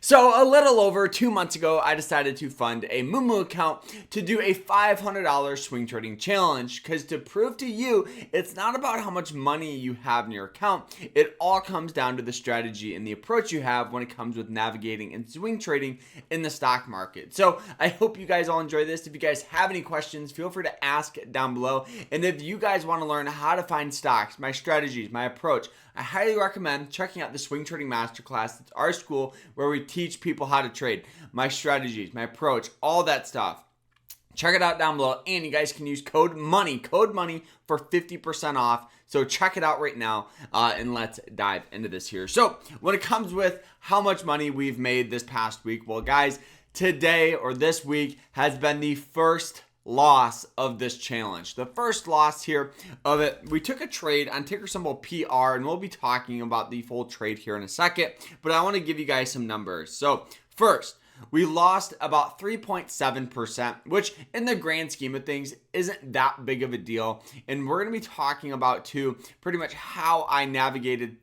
So a little over 2 months ago, I decided to fund a Moomoo account to do a $500 swing trading challenge, because to prove to you, it's not about how much money you have in your account. It all comes down to the strategy and the approach you have when it comes with navigating and swing trading in the stock market. So I hope you guys all enjoy this. If you guys have any questions, feel free to ask down below. And if you guys want to learn how to find stocks, my strategies, my approach, I highly recommend checking out the Swing Trading Masterclass. It's our school where we teach people how to trade, my strategies, my approach, all that stuff. Check it out down below, and you guys can use code MONEY for 50% off. So check it out right now, and let's dive into this here. So when it comes with how much money we've made this past week, well, guys, today or this week has been the first loss of this challenge. The first loss here of it, we took a trade on ticker symbol PR, and we'll be talking about the full trade here in a second, but I want to give you guys some numbers. So first, we lost about 3.7%, which in the grand scheme of things isn't that big of a deal. And we're going to be talking about too pretty much how I navigated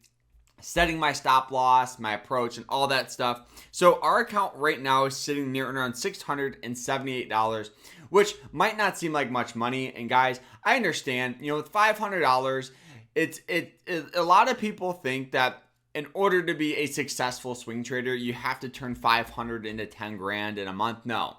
setting my stop loss, my approach, and all that stuff. So our account right now is sitting near around $678, which might not seem like much money. And guys, I understand, with $500, a lot of people think that in order to be a successful swing trader, you have to turn 500 into 10 grand in a month. No.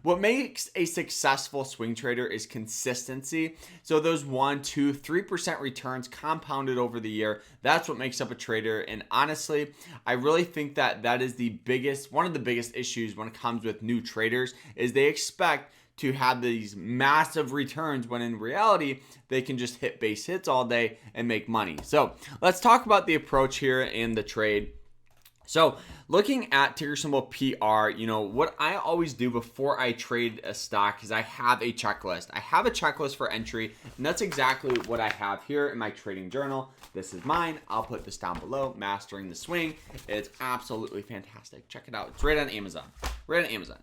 What makes a successful swing trader is consistency. So those 1, 2, 3% returns compounded over the year, that's what makes up a trader. And honestly, I really think that is one of the biggest issues when it comes with new traders, is they expect to have these massive returns when in reality they can just hit base hits all day and make money. So let's talk about the approach here in the trade. So looking at ticker symbol PR, what I always do before I trade a stock is I have a checklist. I have a checklist for entry, and that's exactly what I have here in my trading journal. This is mine. I'll put this down below, Mastering the Swing. It's absolutely fantastic. Check it out. It's right on Amazon.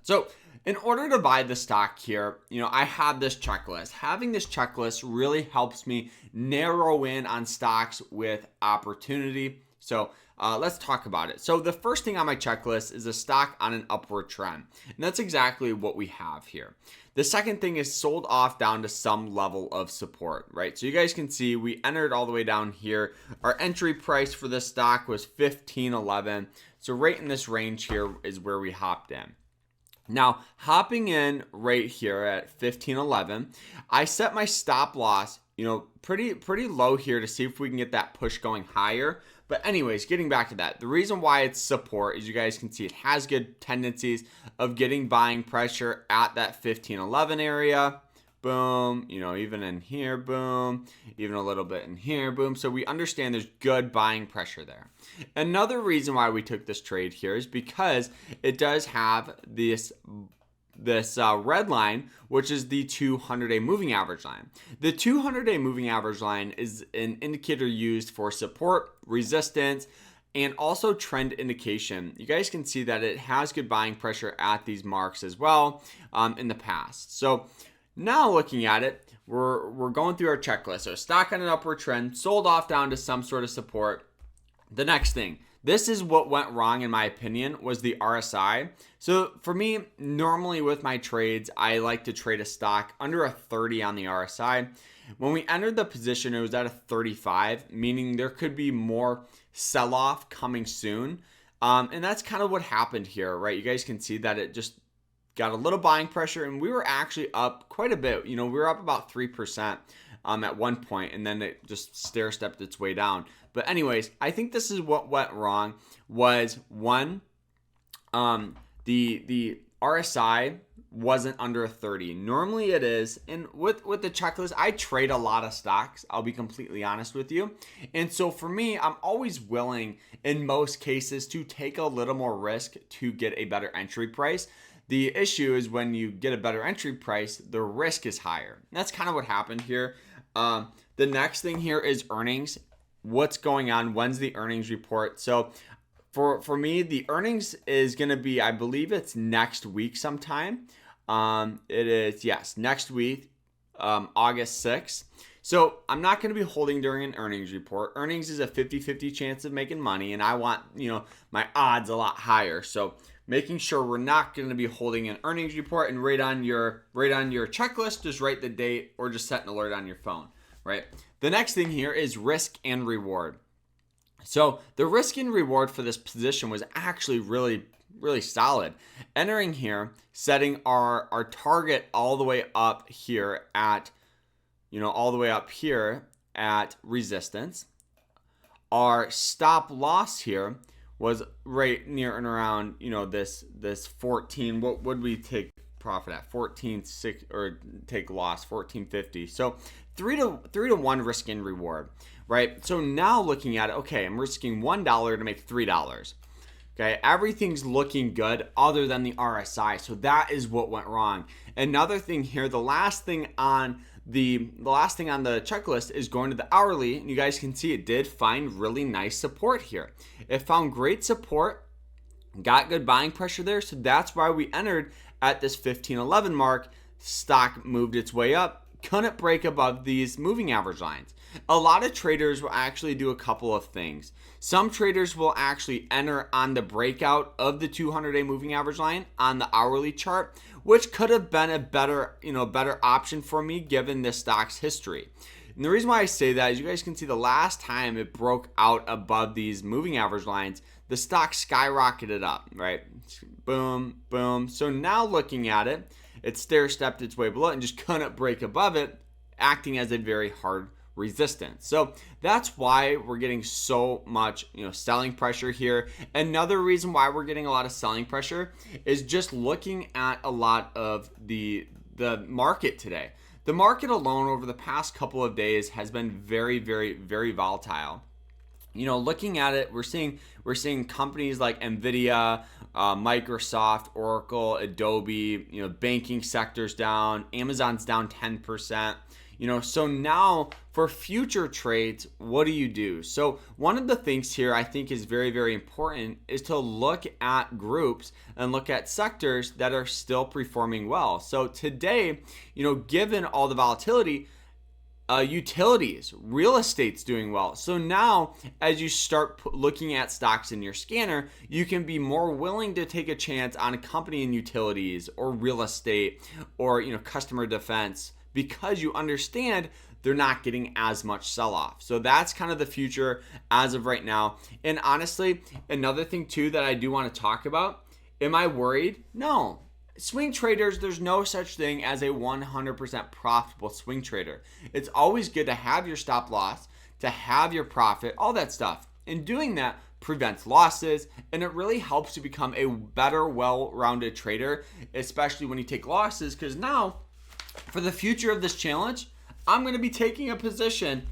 So in order to buy the stock here, I have this checklist. Having this checklist really helps me narrow in on stocks with opportunity. So let's talk about it. So the first thing on my checklist is a stock on an upward trend. And that's exactly what we have here. The second thing is sold off down to some level of support, right? So you guys can see we entered all the way down here. Our entry price for this stock was $15.11. So right in this range here is where we hopped in. Now, hopping in right here at $15.11, I set my stop loss, pretty low here to see if we can get that push going higher. But anyways, getting back to that, the reason why it's support is you guys can see it has good tendencies of getting buying pressure at that $15.11 area. Boom, even in here, boom, even a little bit in here, boom. So we understand there's good buying pressure there. Another reason why we took this trade here is because it does have this red line, which is the 200-day moving average line. The 200-day moving average line is an indicator used for support, resistance, and also trend indication. You guys can see that it has good buying pressure at these marks as well in the past. So now looking at it, we're going through our checklist. So stock on an upward trend, sold off down to some sort of support. The next thing, this is what went wrong in my opinion, was the RSI. So for me, normally with my trades, I like to trade a stock under a 30 on the RSI. When we entered the position, it was at a 35, meaning there could be more sell-off coming soon. And that's kind of what happened here, right? You guys can see that it just got a little buying pressure, and we were actually up quite a bit. We were up about 3% at one point, and then it just stair-stepped its way down. But anyways, I think this is what went wrong was, one, the RSI wasn't under a 30. Normally it is. And with the checklist, I trade a lot of stocks. I'll be completely honest with you. And so for me, I'm always willing in most cases to take a little more risk to get a better entry price. The issue is when you get a better entry price, the risk is higher. And that's kind of what happened here. The next thing here is earnings. What's going on? When's the earnings report? So for me, the earnings is going to be, I believe it's next week sometime. It is, yes, next week, August 6th. So I'm not going to be holding during an earnings report. Earnings is a 50-50 chance of making money, and I want, my odds a lot higher. So making sure we're not going to be holding an earnings report, and right on your checklist, just write the date or just set an alert on your phone, right? The next thing here is risk and reward. So the risk and reward for this position was actually really, really solid. Entering here, setting our target all the way up here at, resistance. Our stop loss here was right near and around, this 14. What would we take profit at? 14.6 or take loss 14.50. So 3 to 1 risk and reward, right? So now looking at it, okay, I'm risking $1 to make $3. Okay, everything's looking good other than the RSI. So that is what went wrong. Another thing here, the last thing on the checklist is going to the hourly, and you guys can see it did find really nice support here. It found great support, got good buying pressure there, so that's why we entered at this 15.11 mark. Stock moved its way up, couldn't break above these moving average lines. A lot of traders will actually do a couple of things. Some traders will actually enter on the breakout of the 200-day moving average line on the hourly chart, which could have been a better option for me given this stock's history. And the reason why I say that is you guys can see the last time it broke out above these moving average lines, the stock skyrocketed up, right? Boom, boom. So now looking at it, it stair-stepped its way below and just couldn't break above it, acting as a very hard resistance. So that's why we're getting so much, selling pressure here. Another reason why we're getting a lot of selling pressure is just looking at a lot of the market today. The market alone over the past couple of days has been very, very, very volatile. Looking at it, we're seeing companies like Nvidia, Microsoft, Oracle, Adobe, banking sectors down, Amazon's down 10%. So now for future trades, what do you do? So one of the things here I think is very, very important is to look at groups and look at sectors that are still performing well. So today, given all the volatility, utilities, real estate's doing well. So now as you start looking at stocks in your scanner, you can be more willing to take a chance on a company in utilities or real estate or, customer defense, because you understand they're not getting as much sell-off. So that's kind of the future as of right now. And honestly, another thing too that I do want to talk about, am I worried? No. Swing traders, there's no such thing as a 100% profitable swing trader. It's always good to have your stop loss, to have your profit, all that stuff. And doing that prevents losses, and it really helps you become a better, well-rounded trader, especially when you take losses, because now for the future of this challenge, I'm going to be taking a position.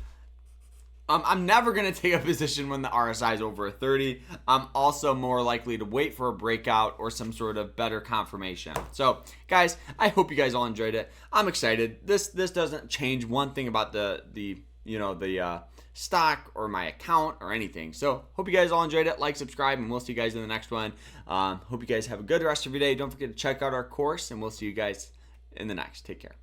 I'm never going to take a position when the RSI is over 30. I'm also more likely to wait for a breakout or some sort of better confirmation. So, guys, I hope you guys all enjoyed it. I'm excited. This doesn't change one thing about the stock or my account or anything. So, hope you guys all enjoyed it. Like, subscribe, and we'll see you guys in the next one. Hope you guys have a good rest of your day. Don't forget to check out our course, and we'll see you guys in the next. Take care.